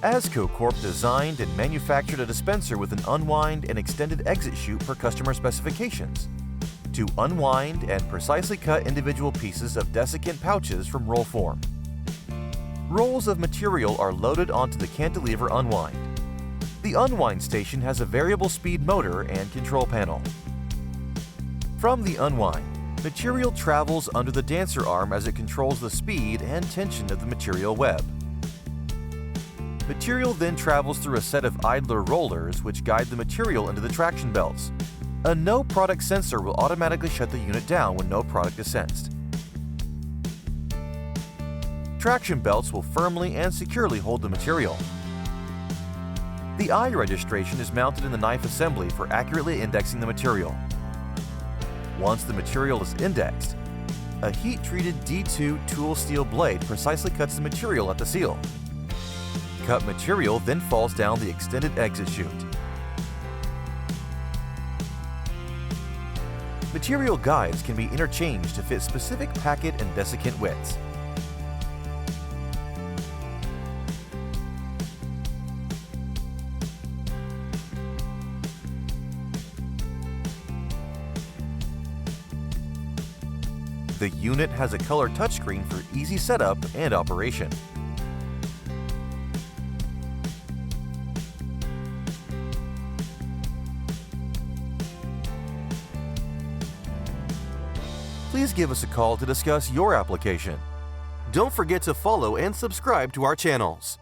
AZCO Corp designed and manufactured a dispenser with an unwind and extended exit chute per customer specifications to unwind and precisely cut individual pieces of desiccant pouches from roll form. Rolls of material are loaded onto the cantilever unwind. The unwind station has a variable speed motor and control panel. From the unwind, material travels under the dancer arm as it controls the speed and tension of the material web. Material then travels through a set of idler rollers which guide the material into the traction belts. A no product sensor will automatically shut the unit down when no product is sensed. Traction belts will firmly and securely hold the material. The eye registration is mounted in the knife assembly for accurately indexing the material. Once the material is indexed, a heat-treated D2 tool steel blade precisely cuts the material at the seal. Cut material then falls down the extended exit chute. Material guides can be interchanged to fit specific packet and desiccant widths. The unit has a color touchscreen for easy setup and operation. Please give us a call to discuss your application. Don't forget to follow and subscribe to our channels.